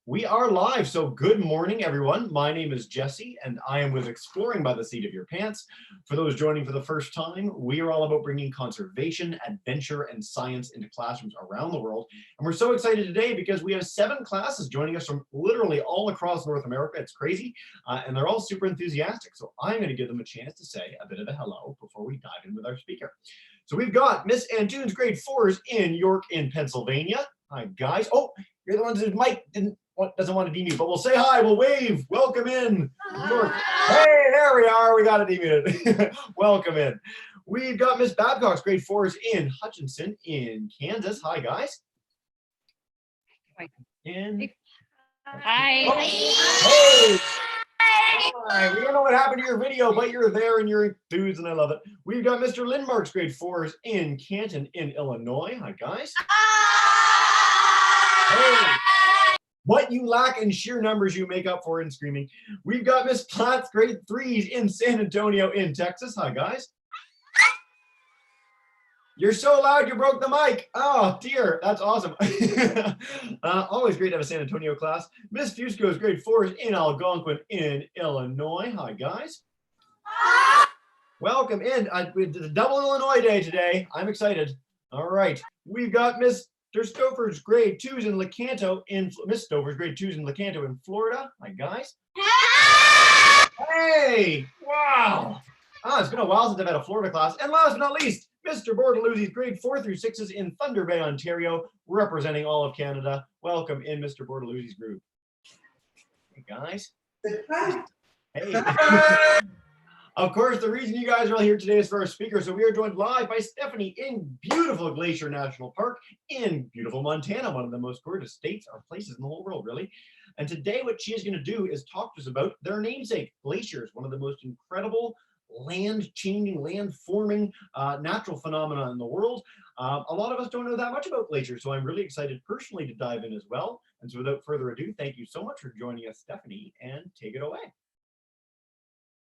We are live, so good morning, everyone. My name is Jesse, and I am with Exploring by the Seat of Your Pants. For those joining for the first time, we are all about bringing conservation, adventure, and science into classrooms around the world. And we're so excited today because we have 7 classes joining us from literally all across North America. It's crazy, and they're all super enthusiastic. So I'm going to give them a chance to say a bit of a hello before we dive in with our speaker. So we've got Miss Antunes, grade 4s in York in Pennsylvania. Hi, guys. Oh, you're the ones whose mic doesn't want to demute, but we'll say hi, we'll wave, welcome in. York. Hey, there we are, we got it demuted. Welcome in. We've got Miss Babcock's grade 4s in Hutchinson in Kansas. Hi, guys. And hi. Oh, hey. Hi. We don't know what happened to your video, but you're there and you're enthused, and I love it. We've got Mr. Lindmark's grade 4s in Canton in Illinois. Hi, guys. Hey. What you lack in sheer numbers, you make up for in screaming. We've got Miss Platt's grade 3s in San Antonio in Texas. Hi, guys. You're so loud you broke the mic. Oh, dear. That's awesome. Always great to have a San Antonio class. Miss Fusco's grade 4s in Algonquin in Illinois. Hi, guys. Welcome in. It's a double Illinois day today. I'm excited. All right. We've got Miss Stover's grade 2s in Lecanto Miss Stover's grade 2s in Lecanto in Florida. Hi, guys. Hey, wow. It's been a while since I've had a Florida class. And last but not least, Mr. Bordaluzzi's grade 4 through 6s in Thunder Bay, Ontario, representing all of Canada. Welcome in, Mr. Bordaluzzi's group. Hey, guys. Hey. Of course, the reason you guys are all here today is for our speaker. So we are joined live by Stephanie in beautiful Glacier National Park in beautiful Montana, one of the most gorgeous states or places in the whole world, really. And today what she is going to do is talk to us about their namesake, glaciers, one of the most incredible land-changing, land-forming natural phenomena in the world. A lot of us don't know that much about glaciers, so I'm really excited personally to dive in as well. And so without further ado, thank you so much for joining us, Stephanie, and take it away.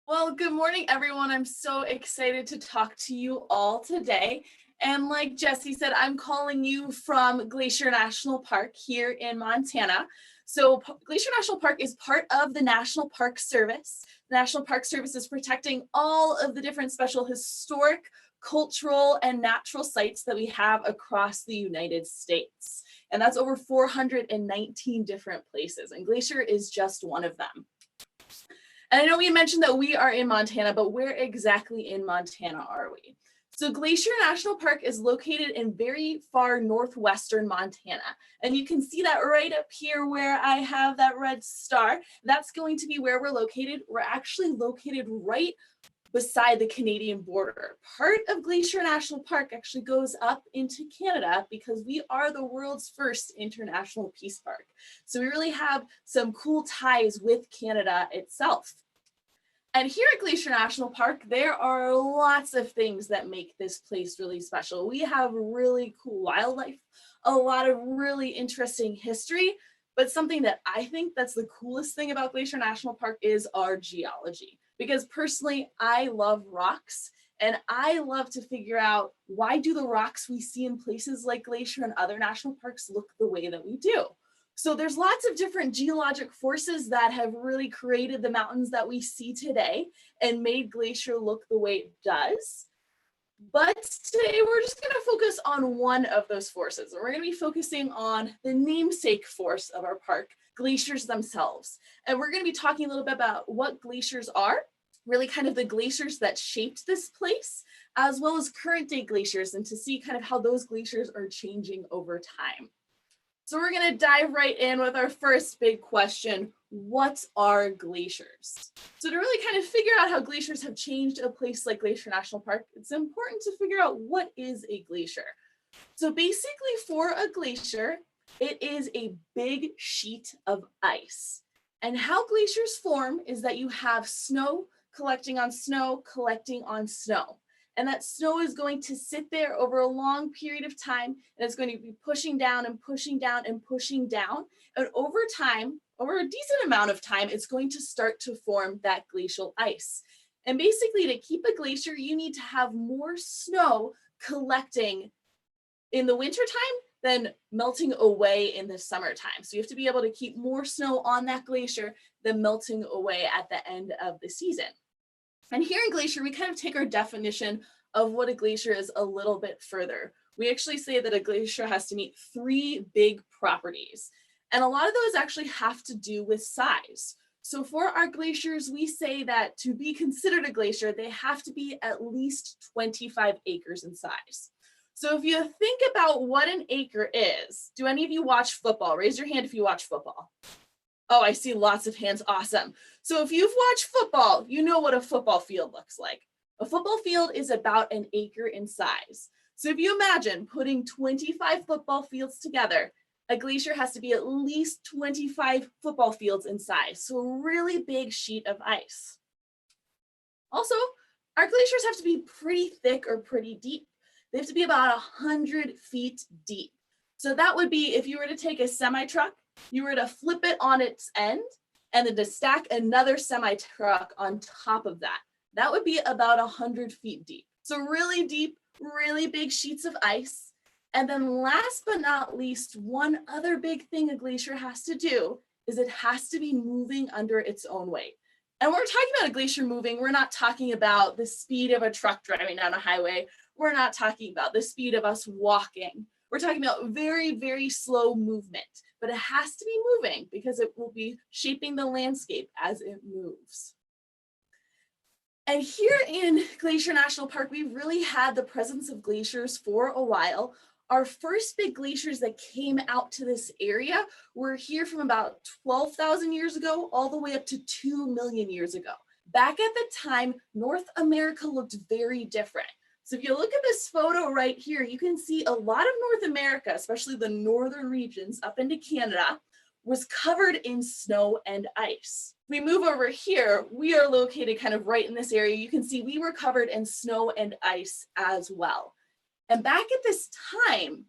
Well, good morning, everyone. I'm so excited to talk to you all today. And like Jesse said, I'm calling you from Glacier National Park here in Montana. So Glacier National Park is part of the National Park Service. The National Park Service is protecting all of the different special historic, cultural, and natural sites that we have across the United States. And that's over 419 different places, and Glacier is just one of them. And I know we mentioned that we are in Montana, but where exactly in Montana are we? So Glacier National Park is located in very far northwestern Montana. And you can see that right up here where I have that red star. That's going to be where we're located. We're actually located right beside the Canadian border. Part of Glacier National Park actually goes up into Canada because we are the world's first international peace park. So we really have some cool ties with Canada itself. And here at Glacier National Park, there are lots of things that make this place really special. We have really cool wildlife, a lot of really interesting history, but something that I think that's the coolest thing about Glacier National Park is our geology. Because personally, I love rocks, and I love to figure out, why do the rocks we see in places like Glacier and other national parks look the way that we do? So there's lots of different geologic forces that have really created the mountains that we see today and made Glacier look the way it does. But today we're just going to focus on one of those forces. And we're going to be focusing on the namesake force of our park, glaciers themselves. And we're going to be talking a little bit about what glaciers are, really kind of the glaciers that shaped this place, as well as current day glaciers, and to see kind of how those glaciers are changing over time. So we're going to dive right in with our first big question: what are glaciers? So to really kind of figure out how glaciers have changed a place like Glacier National Park, it's important to figure out what is a glacier. So basically, for a glacier, it is a big sheet of ice. And how glaciers form is that you have snow collecting on snow, collecting on snow. And that snow is going to sit there over a long period of time, and it's going to be pushing down and pushing down and pushing down. And over time, over a decent amount of time, it's going to start to form that glacial ice. And basically, to keep a glacier, you need to have more snow collecting in the wintertime than melting away in the summertime. So you have to be able to keep more snow on that glacier than melting away at the end of the season. And here in Glacier, we kind of take our definition of what a glacier is a little bit further. We actually say that a glacier has to meet 3 big properties. And a lot of those actually have to do with size. So for our glaciers, we say that to be considered a glacier, they have to be at least 25 acres in size. So if you think about what an acre is, do any of you watch football? Raise your hand if you watch football. Oh, I see lots of hands, awesome. So if you've watched football, you know what a football field looks like. A football field is about an acre in size. So if you imagine putting 25 football fields together, a glacier has to be at least 25 football fields in size. So a really big sheet of ice. Also, our glaciers have to be pretty thick or pretty deep. They have to be about 100 feet deep. So that would be if you were to take a semi-truck, you were to flip it on its end and then to stack another semi-truck on top of that. That would be about 100 feet deep. So really deep, really big sheets of ice. And then last but not least, one other big thing a glacier has to do is it has to be moving under its own weight. And when we're talking about a glacier moving, we're not talking about the speed of a truck driving down a highway. We're not talking about the speed of us walking. We're talking about very, very slow movement, but it has to be moving because it will be shaping the landscape as it moves. And here in Glacier National Park, we really had the presence of glaciers for a while. Our first big glaciers that came out to this area were here from about 12,000 years ago, all the way up to 2 million years ago. Back at the time, North America looked very different. So if you look at this photo right here, you can see a lot of North America, especially the northern regions up into Canada, was covered in snow and ice. We move over here, we are located kind of right in this area. You can see we were covered in snow and ice as well. And back at this time,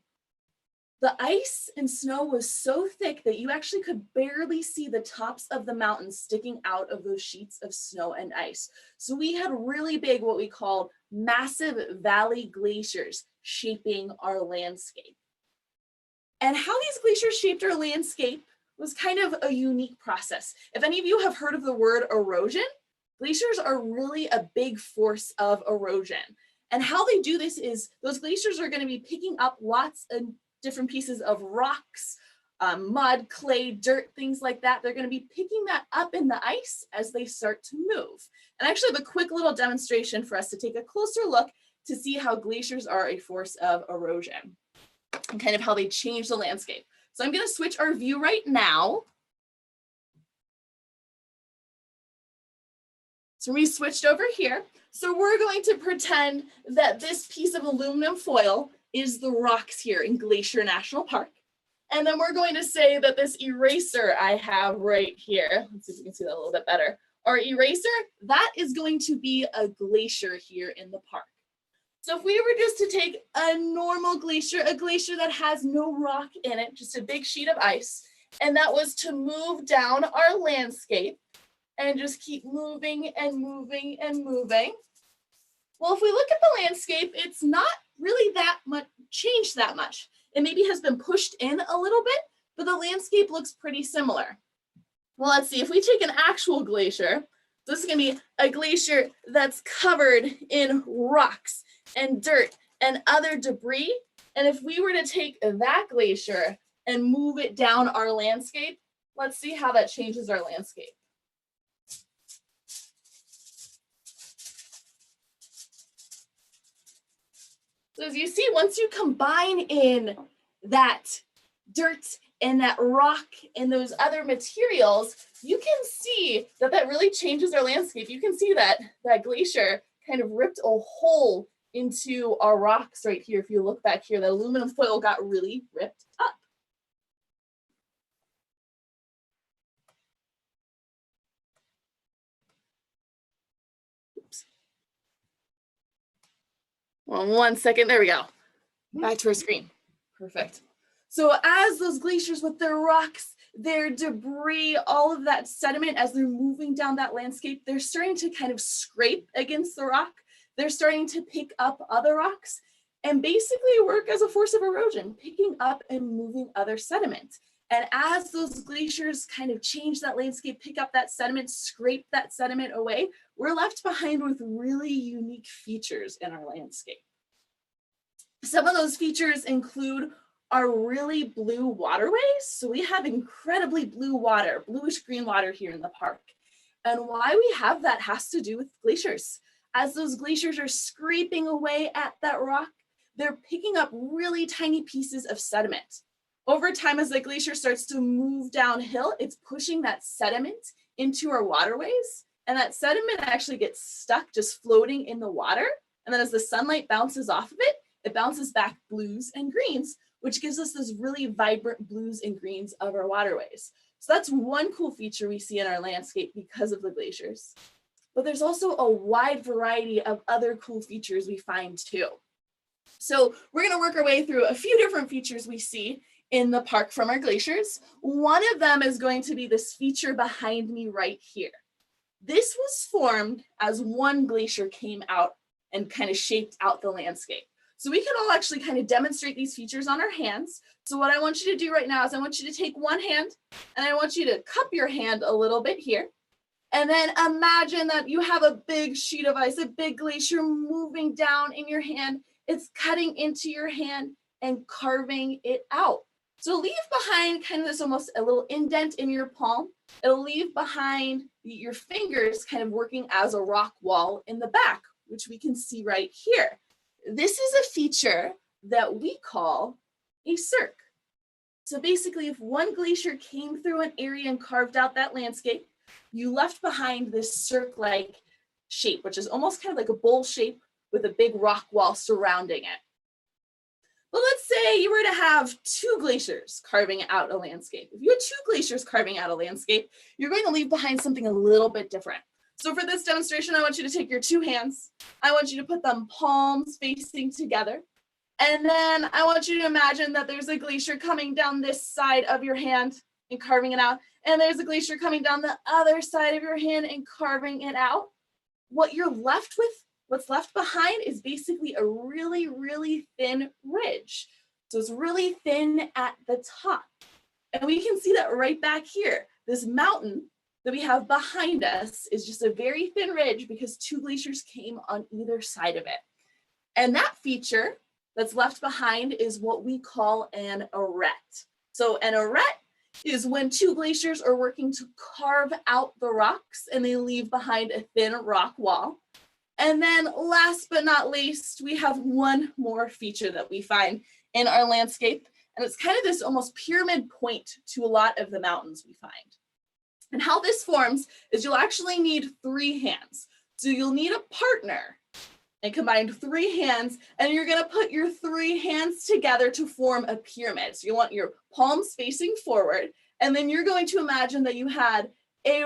the ice and snow was so thick that you actually could barely see the tops of the mountains sticking out of those sheets of snow and ice. So we had really big, what we called massive valley glaciers shaping our landscape. And how these glaciers shaped our landscape was kind of a unique process. If any of you have heard of the word erosion, glaciers are really a big force of erosion. And how they do this is those glaciers are going to be picking up lots of different pieces of rocks, mud, clay, dirt, things like that. They're going to be picking that up in the ice as they start to move. And I actually have a quick little demonstration for us to take a closer look to see how glaciers are a force of erosion and kind of how they change the landscape. So I'm going to switch our view right now. So we switched over here. So we're going to pretend that this piece of aluminum foil is the rocks here in Glacier National Park. And then we're going to say that this eraser I have right here, let's see if we can see that a little bit better. Our eraser, that is going to be a glacier here in the park. So if we were just to take a normal glacier, a glacier that has no rock in it, just a big sheet of ice, and that was to move down our landscape and just keep moving and moving and moving. Well, if we look at the landscape, it's not really that much changed that much. It maybe has been pushed in a little bit, but the landscape looks pretty similar. Well, let's see, if we take an actual glacier, this is gonna be a glacier that's covered in rocks and dirt and other debris. And if we were to take that glacier and move it down our landscape, let's see how that changes our landscape. So as you see, once you combine in that dirt and that rock and those other materials, you can see that that really changes our landscape. You can see that that glacier kind of ripped a hole into our rocks right here. If you look back here, the aluminum foil got really ripped up. Oops. Well, 1 second, there we go. Back to our screen. Perfect. So as those glaciers with their rocks, their debris, all of that sediment, as they're moving down that landscape, they're starting to kind of scrape against the rock. They're starting to pick up other rocks. and basically work as a force of erosion, picking up and moving other sediment. And as those glaciers kind of change that landscape, pick up that sediment, scrape that sediment away, we're left behind with really unique features in our landscape. Some of those features include our really blue waterways. So we have incredibly blue water, bluish green water here in the park. And why we have that has to do with glaciers. As those glaciers are scraping away at that rock, they're picking up really tiny pieces of sediment. Over time, as the glacier starts to move downhill, it's pushing that sediment into our waterways. And that sediment actually gets stuck just floating in the water. And then as the sunlight bounces off of it, it bounces back blues and greens, which gives us this really vibrant blues and greens of our waterways. So that's one cool feature we see in our landscape because of the glaciers. But there's also a wide variety of other cool features we find too. So we're going to work our way through a few different features we see in the park from our glaciers. One of them is going to be this feature behind me right here. This was formed as one glacier came out and kind of shaped out the landscape. So we can all actually kind of demonstrate these features on our hands. So what I want you to do right now is I want you to take one hand and I want you to cup your hand a little bit here. And then imagine that you have a big sheet of ice, a big glacier moving down in your hand. It's cutting into your hand and carving it out. So leave behind kind of this almost a little indent in your palm. It'll leave behind your fingers kind of working as a rock wall in the back, which we can see right here. This is a feature that we call a cirque. So basically, if one glacier came through an area and carved out that landscape, you left behind this cirque-like shape, which is almost kind of like a bowl shape with a big rock wall surrounding it. But let's say you were to have two glaciers carving out a landscape. If you had two glaciers carving out a landscape, you're going to leave behind something a little bit different. So for this demonstration, I want you to take your two hands. I want you to put them palms facing together. And then I want you to imagine that there's a glacier coming down this side of your hand and carving it out. And there's a glacier coming down the other side of your hand and carving it out. What you're left with, what's left behind is basically a really, really thin ridge. So it's really thin at the top. And we can see that right back here. This mountain that we have behind us is just a very thin ridge because two glaciers came on either side of it. And that feature that's left behind is what we call an arête. So an arête is when two glaciers are working to carve out the rocks and they leave behind a thin rock wall. And then last but not least, we have one more feature that we find in our landscape. And it's kind of this almost pyramid point to a lot of the mountains we find. And how this forms is you'll actually need three hands. So you'll need a partner and combine three hands, and you're going to put your three hands together to form a pyramid. So you want your palms facing forward, and then you're going to imagine that you had a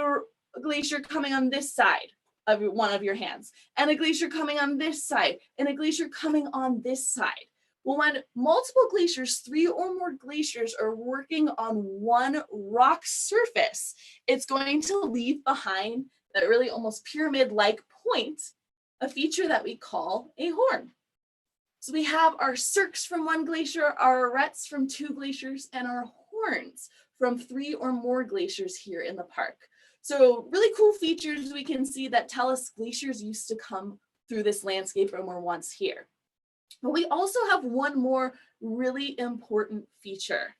glacier coming on this side of one of your hands, and a glacier coming on this side, and a glacier coming on this side. Well, when multiple glaciers, three or more glaciers are working on one rock surface, it's going to leave behind that really almost pyramid-like point, a feature that we call a horn. So we have our cirques from one glacier, our arêtes from two glaciers, and our horns from three or more glaciers here in the park. So really cool features we can see that tell us glaciers used to come through this landscape and were once here. But we also have one more really important feature.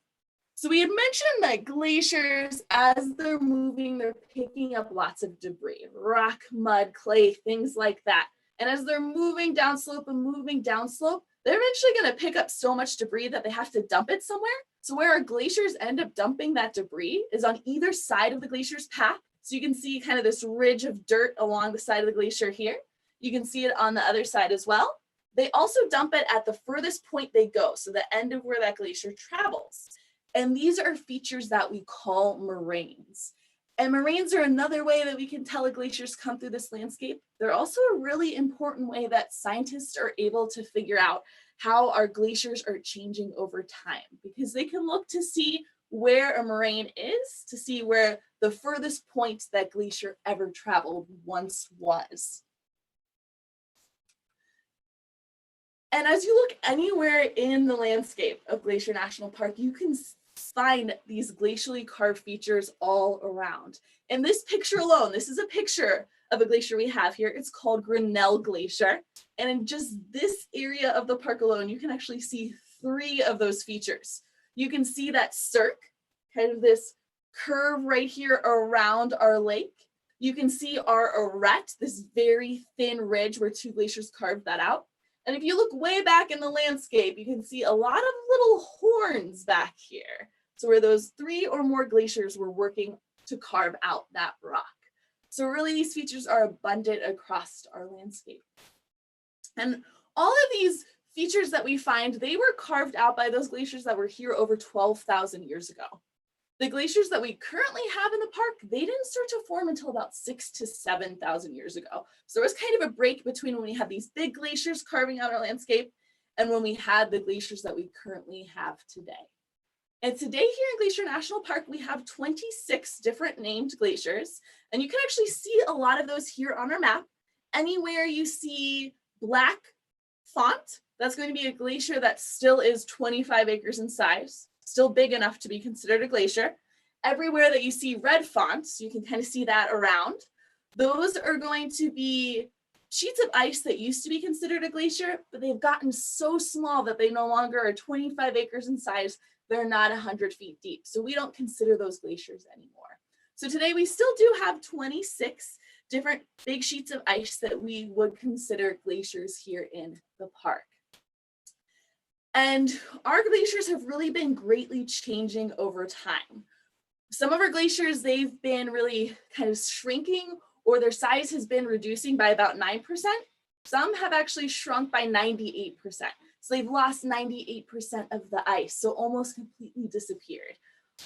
So we had mentioned that glaciers, as they're moving, they're picking up lots of debris, rock, mud, clay, things like that. And as they're moving downslope and moving downslope, they're eventually going to pick up so much debris that they have to dump it somewhere. So where our glaciers end up dumping that debris is on either side of the glacier's path. So you can see kind of this ridge of dirt along the side of the glacier here. You can see it on the other side as well. They also dump it at the furthest point they go, so the end of where that glacier travels. And these are features that we call moraines. And moraines are another way that we can tell a glacier's come through this landscape. They're also a really important way that scientists are able to figure out how our glaciers are changing over time, because they can look to see where a moraine is, to see where the furthest point that glacier ever traveled once was. And as you look anywhere in the landscape of Glacier National Park, you can find these glacially carved features all around. In this picture alone, this is a picture of a glacier we have here. It's called Grinnell Glacier. And in just this area of the park alone, you can actually see 3 of those features. You can see that cirque, kind of this curve right here around our lake. You can see our arête, this very thin ridge where 2 glaciers carved that out. And if you look way back in the landscape, you can see a lot of little horns back here. So where those 3 or more glaciers were working to carve out that rock. So really these features are abundant across our landscape. And all of these features that we find, they were carved out by those glaciers that were here over 12,000 years ago. The glaciers that we currently have in the park, they didn't start to form until about 6,000 to 7,000 years ago. So there was kind of a break between when we had these big glaciers carving out our landscape and when we had the glaciers that we currently have today. And today here in Glacier National Park, we have 26 different named glaciers. And you can actually see a lot of those here on our map. Anywhere you see black font, that's going to be a glacier that still is 25 acres in size. Still big enough to be considered a glacier. Everywhere that you see red fonts, you can kind of see that around. Those are going to be sheets of ice that used to be considered a glacier, but they've gotten so small that they no longer are 25 acres in size. They're not 100 feet deep. So we don't consider those glaciers anymore. So today we still do have 26 different big sheets of ice that we would consider glaciers here in the park. And our glaciers have really been greatly changing over time. Some of our glaciers, they've been really kind of shrinking or their size has been reducing by about 9%. Some have actually shrunk by 98%. So they've lost 98% of the ice, so almost completely disappeared.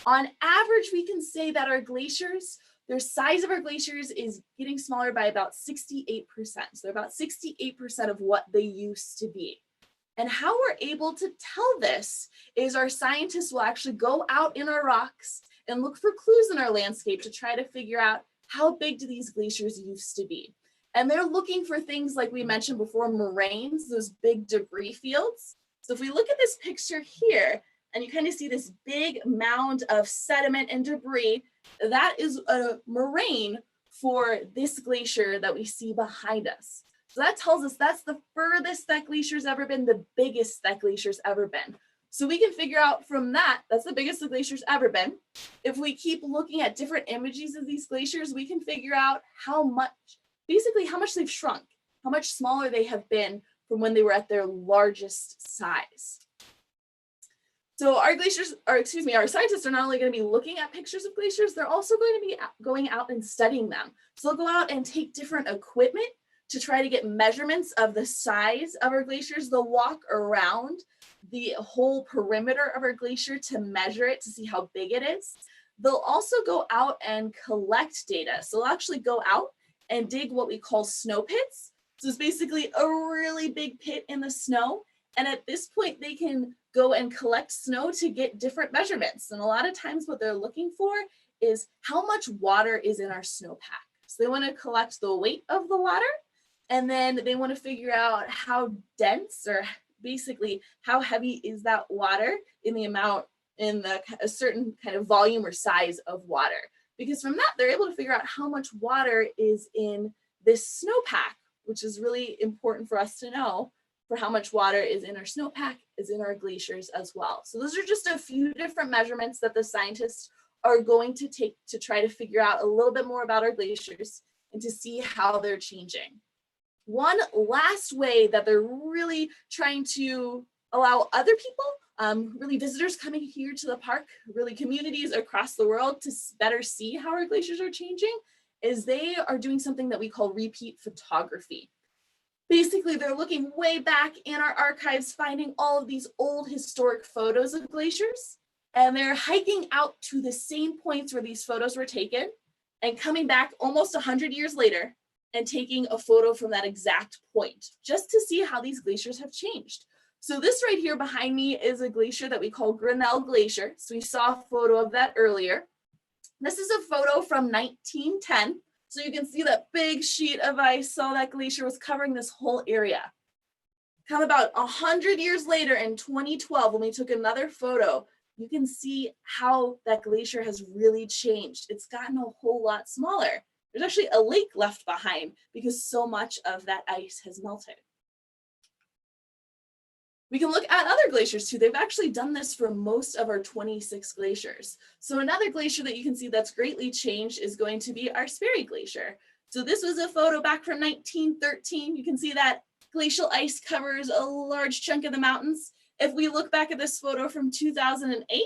On average, we can say that our glaciers, their size of our glaciers is getting smaller by about 68%. So they're about 68% of what they used to be. And how we're able to tell this is our scientists will actually go out in our rocks and look for clues in our landscape to try to figure out how big do these glaciers used to be. And they're looking for things like we mentioned before, moraines, those big debris fields. So if we look at this picture here, and you kind of see this big mound of sediment and debris, that is a moraine for this glacier that we see behind us. So that tells us that's the furthest that glacier's ever been, the biggest that glacier's ever been. So we can figure out from that, that's the biggest the glacier's ever been. If we keep looking at different images of these glaciers, we can figure out how much, basically how much they've shrunk, how much smaller they have been from when they were at their largest size. So our scientists are not only going to be looking at pictures of glaciers, they're also going to be going out and studying them. So they'll go out and take different equipment to try to get measurements of the size of our glaciers. They'll walk around the whole perimeter of our glacier to measure it, to see how big it is. They'll also go out and collect data. So they'll actually go out and dig what we call snow pits. So it's basically a really big pit in the snow. And at this point, they can go and collect snow to get different measurements. And a lot of times what they're looking for is how much water is in our snowpack. So they want to collect the weight of the water, and then they want to figure out how dense, or basically how heavy is that water in the amount, in a certain kind of volume or size of water. Because from that, they're able to figure out how much water is in this snowpack, which is really important for us to know, for how much water is in our snowpack, is in our glaciers as well. So those are just a few different measurements that the scientists are going to take to try to figure out a little bit more about our glaciers and to see how they're changing. One last way that they're really trying to allow other people, really visitors coming here to the park, really communities across the world, to better see how our glaciers are changing, is they are doing something that we call repeat photography. Basically, they're looking way back in our archives, finding all of these old historic photos of glaciers, and they're hiking out to the same points where these photos were taken and coming back almost 100 years later and taking a photo from that exact point, just to see how these glaciers have changed. So this right here behind me is a glacier that we call Grinnell Glacier. So we saw a photo of that earlier. This is a photo from 1910. So you can see that big sheet of ice, so that glacier was covering this whole area. Come about 100 years later in 2012, when we took another photo, you can see how that glacier has really changed. It's gotten a whole lot smaller. There's actually a lake left behind because so much of that ice has melted. We can look at other glaciers too. They've actually done this for most of our 26 glaciers. So another glacier that you can see that's greatly changed is going to be our Sperry Glacier. So this was a photo back from 1913. You can see that glacial ice covers a large chunk of the mountains. If we look back at this photo from 2008,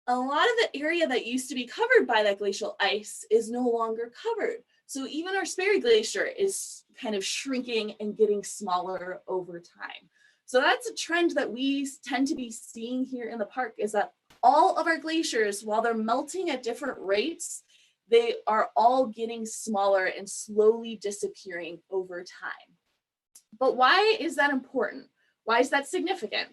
a lot of the area that used to be covered by that glacial ice is no longer covered. So even our Sperry Glacier is kind of shrinking and getting smaller over time. So that's a trend that we tend to be seeing here in the park, is that all of our glaciers, while they're melting at different rates, they are all getting smaller and slowly disappearing over time. But why is that important? Why is that significant?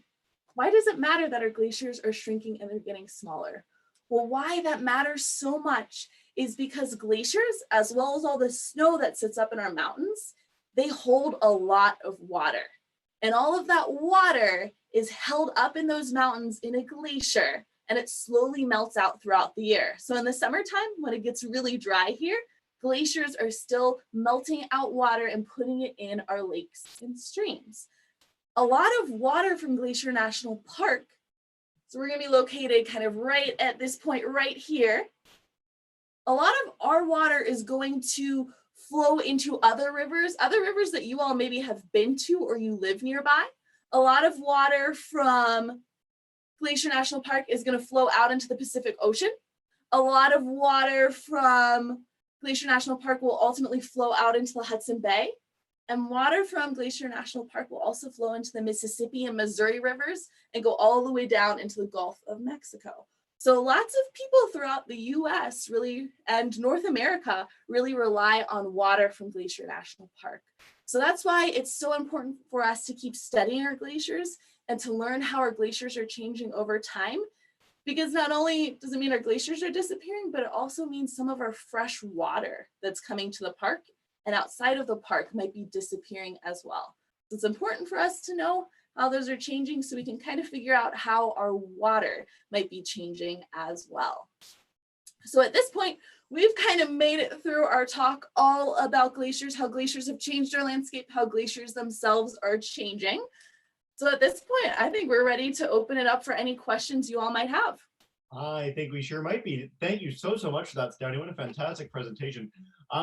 Why does it matter that our glaciers are shrinking and they're getting smaller? Well, why that matters so much is because glaciers, as well as all the snow that sits up in our mountains, they hold a lot of water. And all of that water is held up in those mountains in a glacier, and it slowly melts out throughout the year. So in the summertime, when it gets really dry here, glaciers are still melting out water and putting it in our lakes and streams. A lot of water from Glacier National Park, so we're going to be located kind of right at this point right here. A lot of our water is going to flow into other rivers that you all maybe have been to or you live nearby. A lot of water from Glacier National Park is going to flow out into the Pacific Ocean. A lot of water from Glacier National Park will ultimately flow out into the Hudson Bay. And water from Glacier National Park will also flow into the Mississippi and Missouri rivers and go all the way down into the Gulf of Mexico. So lots of people throughout the US really, and North America, really rely on water from Glacier National Park. So that's why it's so important for us to keep studying our glaciers and to learn how our glaciers are changing over time. Because not only does it mean our glaciers are disappearing, but it also means some of our fresh water that's coming to the park and outside of the park might be disappearing as well. So it's important for us to know how those are changing so we can kind of figure out how our water might be changing as well. So at this point, we've kind of made it through our talk all about glaciers, how glaciers have changed our landscape, how glaciers themselves are changing. So at this point, I think we're ready to open it up for any questions you all might have. I think we sure might be. Thank you so much for that, Stouty. What a fantastic presentation.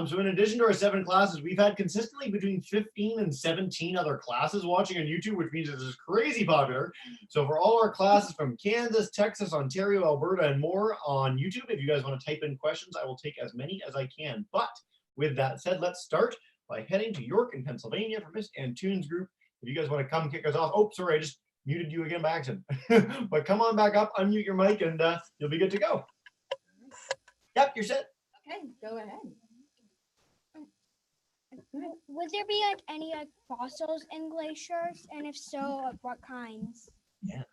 So in addition to our 7 classes, we've had consistently between 15 and 17 other classes watching on YouTube, which means this is crazy popular. So for all our classes from Kansas, Texas, Ontario, Alberta, and more on YouTube, if you guys want to type in questions, I will take as many as I can. But with that said, let's start by heading to York in Pennsylvania for Miss Antunes' group. If you guys want to come kick us off. Oh, sorry, I just muted you again by accident. But come on back up, unmute your mic, and you'll be good to go. Yep, you're set. Okay, go ahead. Would there be any fossils in glaciers, and if so, what kinds? Yeah.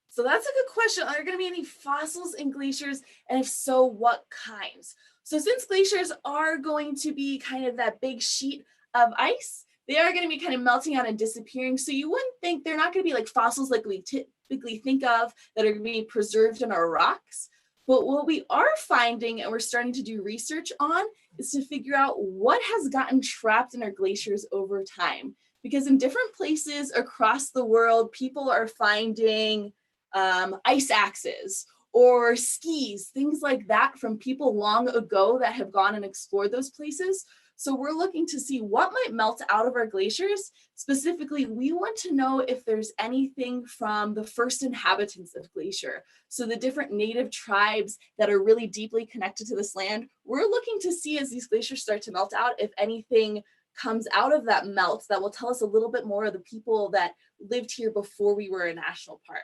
So that's a good question. Are there going to be any fossils in glaciers? And if so, what kinds? So since glaciers are going to be kind of that big sheet of ice, they are going to be kind of melting out and disappearing. So you wouldn't think they're not going to be like fossils like we typically think of that are going to be preserved in our rocks. But what we are finding, and we're starting to do research on, is to figure out what has gotten trapped in our glaciers over time. Because in different places across the world, people are finding ice axes or skis, things like that from people long ago that have gone and explored those places. So we're looking to see what might melt out of our glaciers. Specifically, we want to know if there's anything from the first inhabitants of Glacier. So the different native tribes that are really deeply connected to this land, we're looking to see as these glaciers start to melt out, if anything comes out of that melt that will tell us a little bit more of the people that lived here before we were a national park.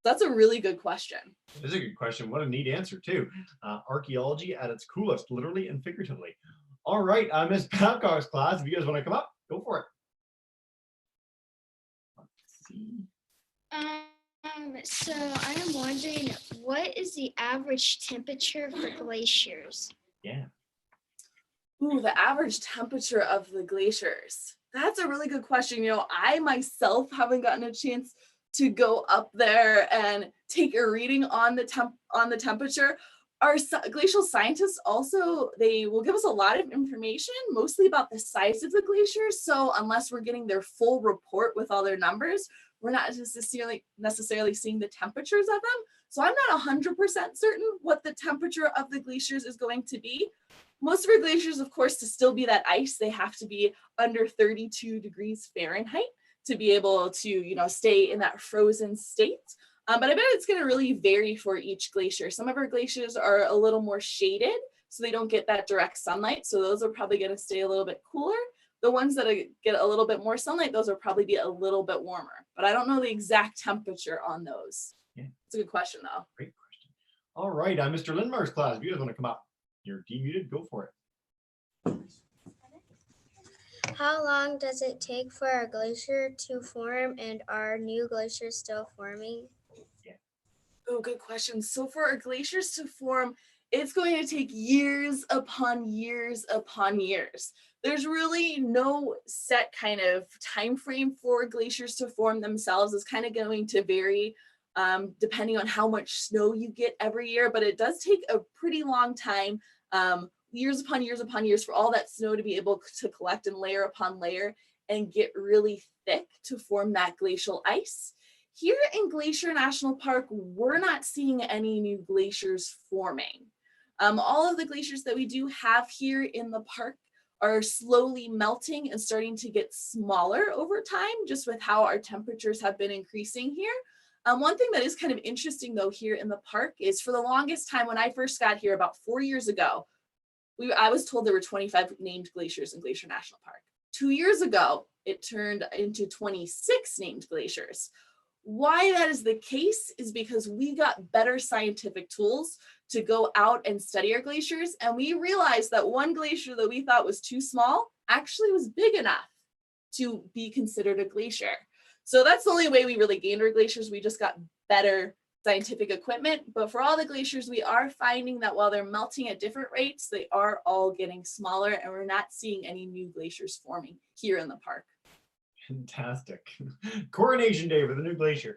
That's a really good question. It is a good question. What a neat answer too. Archaeology at its coolest, literally and figuratively. All right, Miss Babcock's class, if you guys want to come up, go for it. Let's see. So I am wondering, what is the average temperature for glaciers? Yeah. Ooh, the average temperature of the glaciers. That's a really good question. I myself haven't gotten a chance to go up there and take a reading on the temperature. Our glacial scientists also, they will give us a lot of information, mostly about the size of the glaciers. So unless we're getting their full report with all their numbers, we're not necessarily seeing the temperatures of them. So I'm not 100% certain what the temperature of the glaciers is going to be. Most of our glaciers, of course, to still be that ice, they have to be under 32 degrees Fahrenheit to be able to, stay in that frozen state. But I bet it's going to really vary for each glacier. Some of our glaciers are a little more shaded, so they don't get that direct sunlight. So those are probably going to stay a little bit cooler. The ones that get a little bit more sunlight, those will probably be a little bit warmer. But I don't know the exact temperature on those. Yeah. It's a good question, though. Great question. All right, Mr. Lindmar's class, if you guys want to come up, you're demuted, go for it. How long does it take for a glacier to form, and are new glaciers still forming? Oh, good question. So for our glaciers to form, it's going to take years upon years upon years. There's really no set kind of time frame for glaciers to form themselves. It's kind of going to vary depending on how much snow you get every year, but it does take a pretty long time, years upon years upon years, for all that snow to be able to collect and layer upon layer and get really thick to form that glacial ice. Here in Glacier National Park, we're not seeing any new glaciers forming. All of the glaciers that we do have here in the park are slowly melting and starting to get smaller over time, just with how our temperatures have been increasing here. One thing that is kind of interesting though here in the park is, for the longest time when I first got here about 4 years ago, I was told there were 25 named glaciers in Glacier National Park. 2 years ago, it turned into 26 named glaciers. Why that is the case is because we got better scientific tools to go out and study our glaciers, and we realized that one glacier that we thought was too small actually was big enough to be considered a glacier. So that's the only way we really gained our glaciers. We just got better scientific equipment. But for all the glaciers, we are finding that while they're melting at different rates, they are all getting smaller, and we're not seeing any new glaciers forming here in the park. Fantastic. Coronation Day for the new glacier.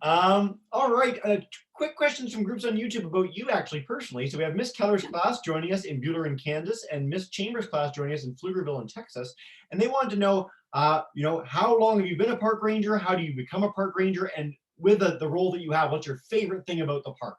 All right. Quick questions from groups on YouTube about you actually personally. So we have Miss Keller's class joining us in Bueller in Kansas, and Miss Chambers' class joining us in Pflugerville in Texas. And they wanted to know, how long have you been a park ranger? How do you become a park ranger? And with the role that you have, what's your favorite thing about the park?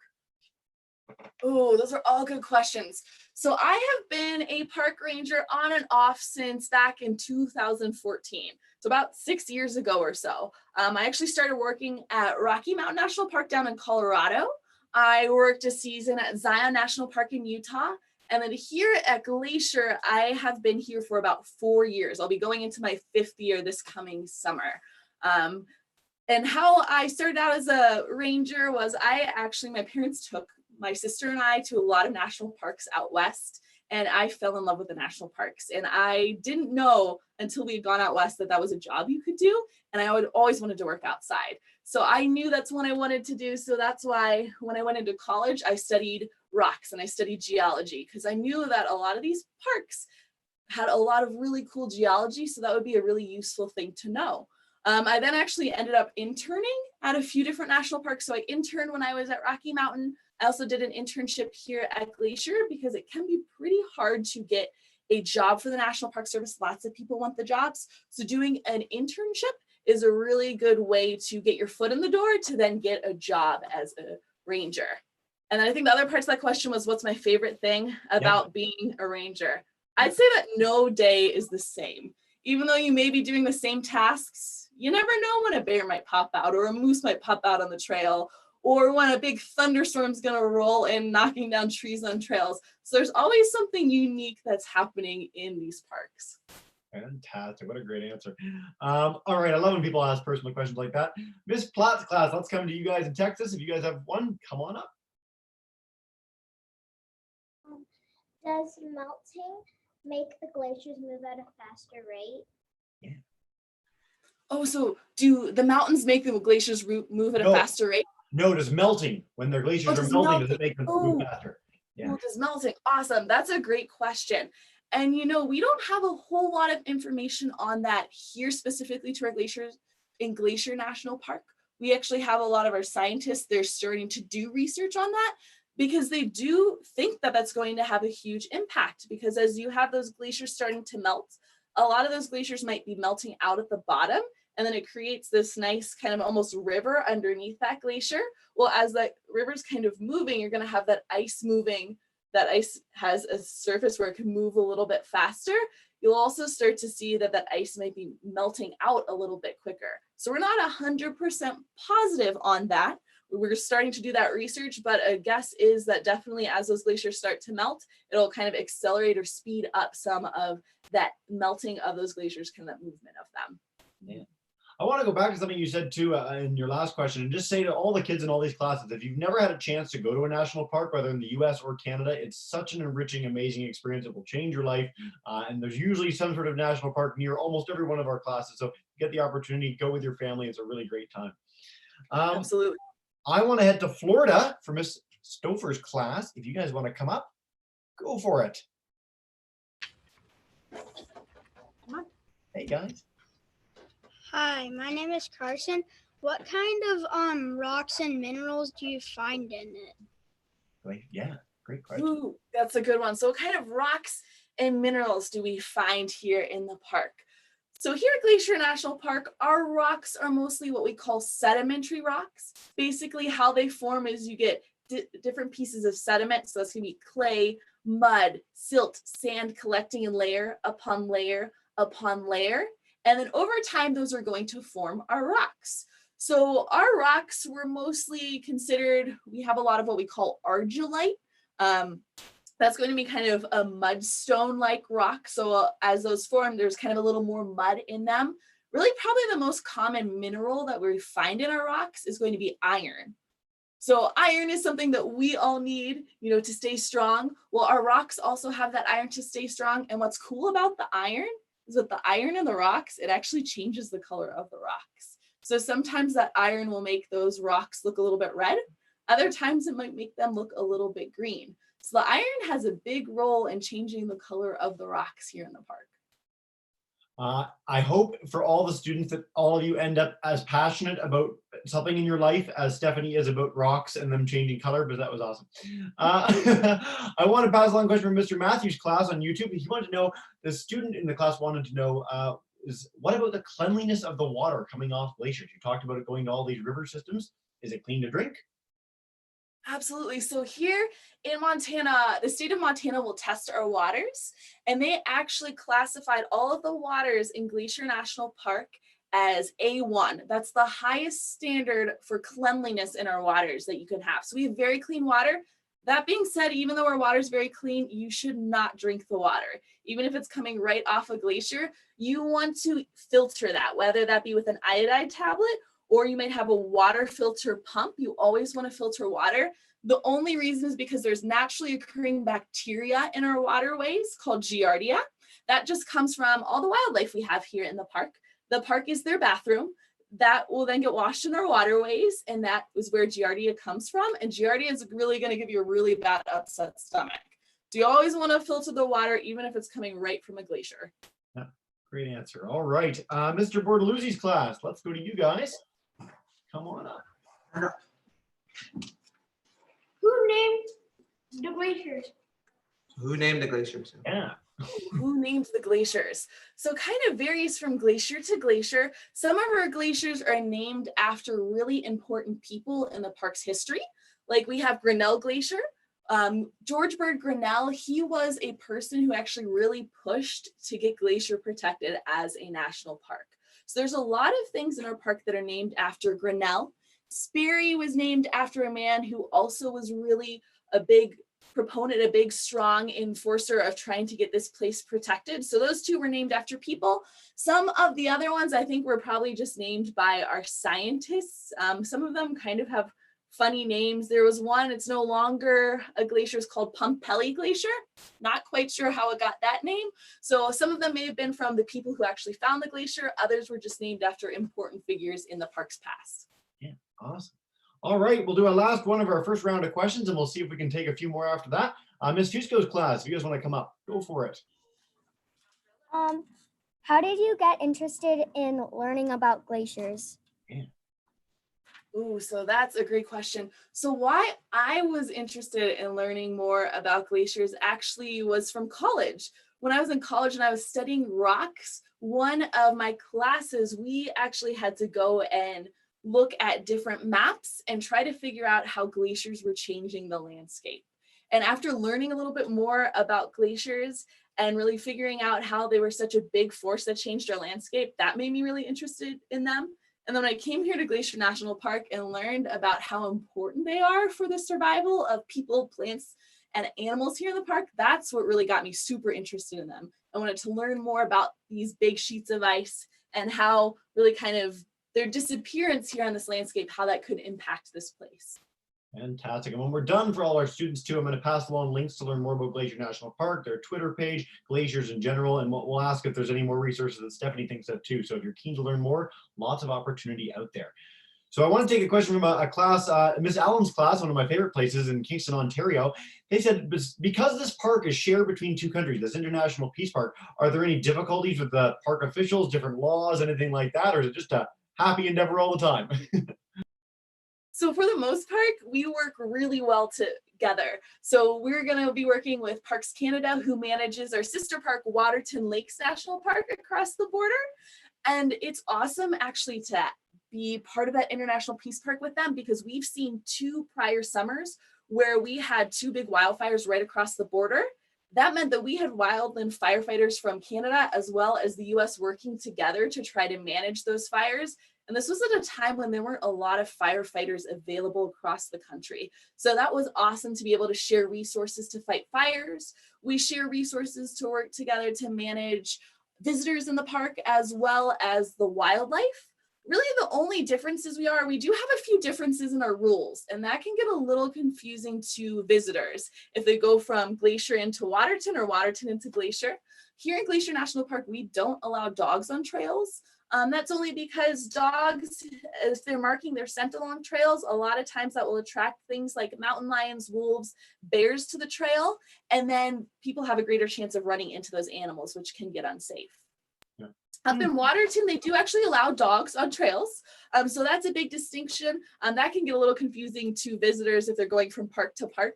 Oh, those are all good questions. So I have been a park ranger on and off since back in 2014. So about 6 years ago or so. I actually started working at Rocky Mountain National Park down in Colorado. I worked a season at Zion National Park in Utah. And then here at Glacier, I have been here for about 4 years. I'll be going into my 5th year this coming summer. And how I started out as a ranger was my parents took my sister and I to a lot of national parks out west, and I fell in love with the national parks. And I didn't know until we had gone out west that that was a job you could do. And I would always wanted to work outside. So I knew that's what I wanted to do. So that's why when I went into college, I studied rocks and I studied geology, because I knew that a lot of these parks had a lot of really cool geology. So that would be a really useful thing to know. I then actually ended up interning at a few different national parks. So I interned when I was at Rocky Mountain. I also did an internship here at Glacier, because it can be pretty hard to get a job for the National Park Service. Lots of people want the jobs. So doing an internship is a really good way to get your foot in the door to then get a job as a ranger. And then I think the other part of that question was, what's my favorite thing about being a ranger? I'd say that no day is the same. Even though you may be doing the same tasks, you never know when a bear might pop out or a moose might pop out on the trail, or when a big thunderstorm's gonna roll in, knocking down trees on trails. So there's always something unique that's happening in these parks. Fantastic, what a great answer. All right, I love when people ask personal questions like that. Miss Platt's class, let's come to you guys in Texas. If you guys have one, come on up. Does melting make the glaciers move at a faster rate? Yeah. Oh, so do the mountains make the glaciers move at a faster rate? No, does melting, when their glaciers are melting, does it make them move faster? Yeah. Oh, does melting, awesome. That's a great question. And we don't have a whole lot of information on that here specifically to our glaciers in Glacier National Park. We actually have a lot of our scientists, they're starting to do research on that because they do think that that's going to have a huge impact, because as you have those glaciers starting to melt, a lot of those glaciers might be melting out at the bottom, and then it creates this nice kind of almost river underneath that glacier. Well, as that river's kind of moving, you're going to have that ice moving. That ice has a surface where it can move a little bit faster. You'll also start to see that that ice might be melting out a little bit quicker. So we're not 100% positive on that. We're starting to do that research, but a guess is that definitely as those glaciers start to melt, it'll kind of accelerate or speed up some of that melting of those glaciers, kind of that movement of them. Yeah. I want to go back to something you said too in your last question, and just say to all the kids in all these classes, if you've never had a chance to go to a national park, whether in the US or Canada, it's such an enriching, amazing experience. It will change your life. And there's usually some sort of national park near almost every one of our classes. So get the opportunity, go with your family. It's a really great time. Absolutely. I want to head to Florida for Miss Stouffer's class. If you guys want to come up, go for it. Come on. Hey guys. Hi, my name is Carson. What kind of rocks and minerals do you find in it? Great. Yeah, great question. Ooh, that's a good one. So what kind of rocks and minerals do we find here in the park? So here at Glacier National Park, our rocks are mostly what we call sedimentary rocks. Basically how they form is you get different pieces of sediment. So that's gonna be clay, mud, silt, sand collecting in layer upon layer upon layer. And then over time, those are going to form our rocks. So our rocks were mostly considered, we have a lot of what we call argillite. That's going to be kind of a mudstone-like rock. So as those form, there's kind of a little more mud in them. Really, probably the most common mineral that we find in our rocks is going to be iron. So iron is something that we all need, to stay strong. Well, our rocks also have that iron to stay strong. And what's cool about the iron is that the iron in the rocks, it actually changes the color of the rocks. So sometimes that iron will make those rocks look a little bit red. Other times it might make them look a little bit green. So the iron has a big role in changing the color of the rocks here in the park. I hope for all the students that all of you end up as passionate about something in your life as Stephanie is about rocks and them changing color, because that was awesome. I want to pass along a question from Mr. Matthews' class on YouTube. He wanted to know, the student in the class wanted to know, what about the cleanliness of the water coming off glaciers? You talked about it going to all these river systems. Is it clean to drink? Absolutely. So here in Montana, the state of Montana will test our waters, and they actually classified all of the waters in Glacier National Park as A1. That's the highest standard for cleanliness in our waters that you can have. So we have very clean water. That being said, even though our water is very clean, you should not drink the water. Even if it's coming right off a glacier, you want to filter that, whether that be with an iodide tablet or you might have a water filter pump. You always want to filter water. The only reason is because there's naturally occurring bacteria in our waterways called Giardia. That just comes from all the wildlife we have here in the park. The park is their bathroom. That will then get washed in our waterways, and that is where Giardia comes from. And Giardia is really going to give you a really bad upset stomach. So you always want to filter the water, even if it's coming right from a glacier. Yeah, great answer. All right, Mr. Bortoluzzi's class, let's go to you guys. Come on up. Who named the glaciers? Who named the glaciers? Yeah. Who named the glaciers? So kind of varies from glacier to glacier. Some of our glaciers are named after really important people in the park's history. Like we have Grinnell Glacier. George Bird Grinnell, he was a person who actually really pushed to get Glacier protected as a national park. So there's a lot of things in our park that are named after Grinnell. Sperry was named after a man who also was really a big proponent, a big strong enforcer of trying to get this place protected. So those two were named after people. Some of the other ones I think were probably just named by our scientists. Some of them kind of have funny names. There was one, it's no longer a glacier, it's called Pumpelly Glacier. Not quite sure how it got that name. So some of them may have been from the people who actually found the glacier. Others were just named after important figures in the park's past. Yeah, awesome. All right, we'll do a last one of our first round of questions, and we'll see if we can take a few more after that. Ms. Fusco's class, if you guys want to come up, go for it. How did you get interested in learning about glaciers? Ooh, so that's a great question. So why I was interested in learning more about glaciers actually was from college. When I was in college and I was studying rocks, one of my classes, we actually had to go and look at different maps and try to figure out how glaciers were changing the landscape. And after learning a little bit more about glaciers and really figuring out how they were such a big force that changed our landscape, that made me really interested in them. And then when I came here to Glacier National Park and learned about how important they are for the survival of people, plants, and animals here in the park, that's what really got me super interested in them. I wanted to learn more about these big sheets of ice and how really kind of their disappearance here on this landscape, how that could impact this place. Fantastic. And when we're done for all our students too, I'm going to pass along links to learn more about Glacier National Park, their Twitter page, glaciers in general, and we'll ask if there's any more resources that Stephanie thinks of too. So if you're keen to learn more, lots of opportunity out there. So I want to take a question from a class, Miss Allen's class, one of my favorite places in Kingston, Ontario. They said, because this park is shared between two countries, this International Peace Park, are there any difficulties with the park officials, different laws, anything like that? Or is it just a happy endeavor all the time? So for the most part, we work really well together. So we're going to be working with Parks Canada, who manages our sister park, Waterton Lakes National Park, across the border. And it's awesome actually to be part of that International Peace Park with them, because we've seen 2 prior summers where we had 2 big wildfires right across the border. That meant that we had wildland firefighters from Canada as well as the US working together to try to manage those fires. And this was at a time when there weren't a lot of firefighters available across the country. So that was awesome to be able to share resources to fight fires. We share resources to work together to manage visitors in the park as well as the wildlife. Really the only differences we do have a few differences in our rules, and that can get a little confusing to visitors if they go from Glacier into Waterton or Waterton into Glacier. Here in Glacier National Park, we don't allow dogs on trails. That's only because dogs, if they're marking their scent along trails, a lot of times that will attract things like mountain lions, wolves, bears to the trail, and then people have a greater chance of running into those animals, which can get unsafe. Yeah. Up in Waterton, they do actually allow dogs on trails. So that's a big distinction. That can get a little confusing to visitors if they're going from park to park.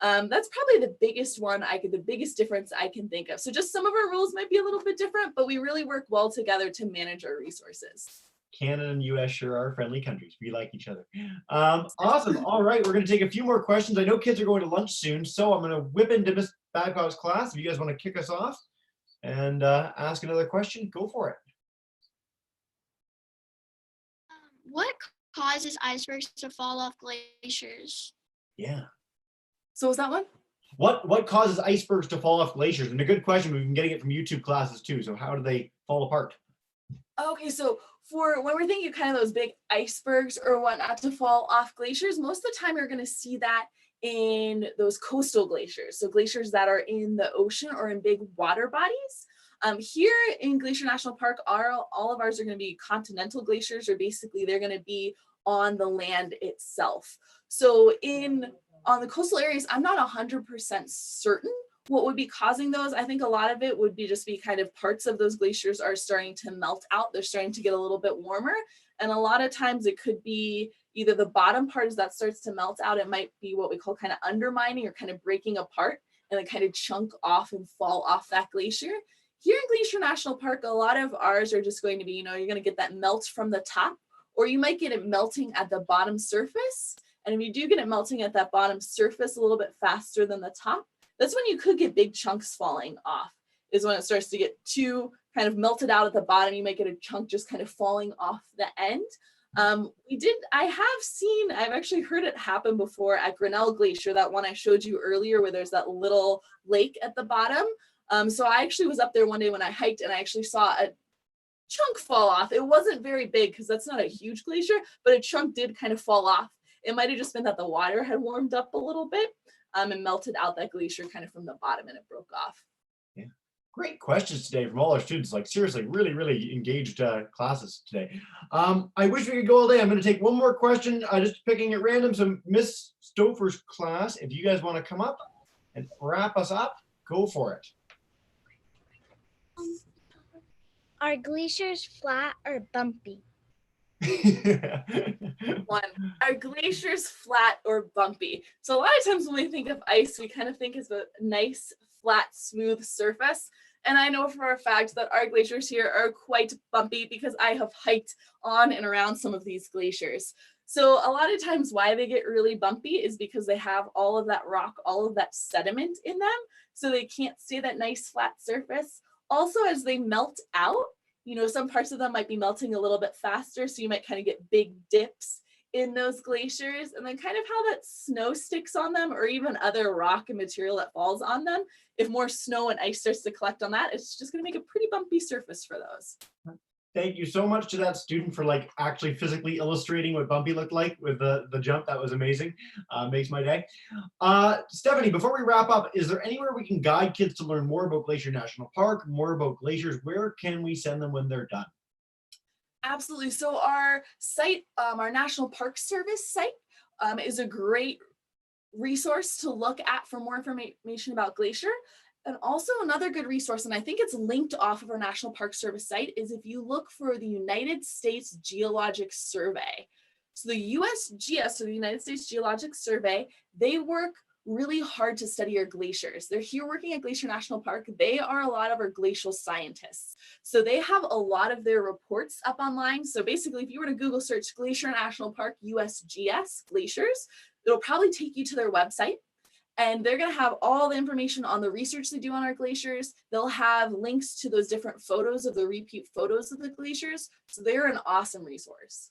That's probably the biggest the biggest difference I can think of. So just some of our rules might be a little bit different, but we really work well together to manage our resources. Canada and US sure are friendly countries. We like each other. Awesome. All right, we're going to take a few more questions. I know kids are going to lunch soon, so I'm going to whip into Miss Babcock's class. If you guys want to kick us off and ask another question, go for it. What causes icebergs to fall off glaciers? Yeah. So was that one? What causes icebergs to fall off glaciers? And a good question. We've been getting it from YouTube classes too. So how do they fall apart? Okay, so for when we're thinking kind of those big icebergs or whatnot to fall off glaciers, most of the time you're going to see that in those coastal glaciers. So glaciers that are in the ocean or in big water bodies. Here in Glacier National Park, all of ours are going to be continental glaciers, or basically they're going to be on the land itself. So on the coastal areas, I'm not 100% certain what would be causing those. I think a lot of it would be kind of parts of those glaciers are starting to melt out. They're starting to get a little bit warmer. And a lot of times it could be either the bottom part as that starts to melt out. It might be what we call kind of undermining or kind of breaking apart and then kind of chunk off and fall off that glacier. Here in Glacier National Park, a lot of ours are just going to be, you're going to get that melt from the top, or you might get it melting at the bottom surface. And if you do get it melting at that bottom surface a little bit faster than the top, that's when you could get big chunks falling off, is when it starts to get too kind of melted out at the bottom. You might get a chunk just kind of falling off the end. I've actually heard it happen before at Grinnell Glacier, that one I showed you earlier where there's that little lake at the bottom. So I actually was up there one day when I hiked and I actually saw a chunk fall off. It wasn't very big because that's not a huge glacier, but a chunk did kind of fall off. It might have just been that the water had warmed up a little bit and melted out that glacier kind of from the bottom and it broke off. Yeah. Great questions today from all our students. Like seriously, really, really engaged classes today. I wish we could go all day. I'm going to take one more question, just picking at random. So Miss Stouffer's class, if you guys want to come up and wrap us up, go for it. Are glaciers flat or bumpy? One, are glaciers flat or bumpy? So a lot of times when we think of ice, we kind of think of a nice, flat, smooth surface. And I know for a fact that our glaciers here are quite bumpy because I have hiked on and around some of these glaciers. So a lot of times why they get really bumpy is because they have all of that rock, all of that sediment in them. So they can't stay that nice flat surface. Also, as they melt out, some parts of them might be melting a little bit faster. So you might kind of get big dips in those glaciers, and then kind of how that snow sticks on them or even other rock and material that falls on them. If more snow and ice starts to collect on that, it's just going to make a pretty bumpy surface for those. Thank you so much to that student for actually physically illustrating what bumpy looked like with the jump. That was amazing. Makes my day. Stephanie, before we wrap up, is there anywhere we can guide kids to learn more about Glacier National Park, more about glaciers? Where can we send them when they're done? Absolutely. So our site, our National Park Service site, is a great resource to look at for more information about Glacier. And also another good resource, and I think it's linked off of our National Park Service site, is if you look for the United States Geologic Survey. So the USGS, so the United States Geologic Survey, they work really hard to study our glaciers. They're here working at Glacier National Park. They are a lot of our glacial scientists. So they have a lot of their reports up online. So basically, if you were to Google search Glacier National Park USGS glaciers, it'll probably take you to their website. And they're going to have all the information on the research they do on our glaciers. They'll have links to those different photos of the repeat photos of the glaciers. So they're an awesome resource.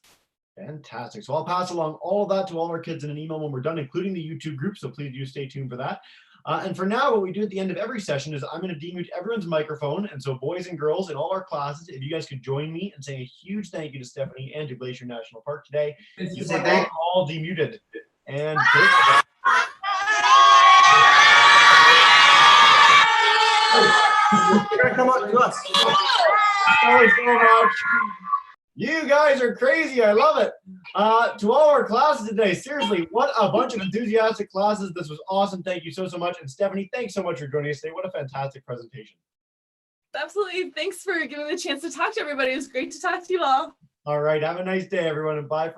Fantastic. So I'll pass along all of that to all our kids in an email when we're done, including the YouTube group. So please do stay tuned for that. And for now, what we do at the end of every session is I'm going to demute everyone's microphone. And so boys and girls in all our classes, if you guys could join me in saying a huge thank you to Stephanie and to Glacier National Park today. You are all demuted. And You're gonna come up to us. so much. You guys are crazy. I love it. To all our classes today, seriously, what a bunch of enthusiastic classes. This was awesome. Thank you so much. And Stephanie, thanks so much for joining us today. What a fantastic presentation. Absolutely. Thanks for giving me the chance to talk to everybody. It was great to talk to you all. All right. Have a nice day, everyone. And bye.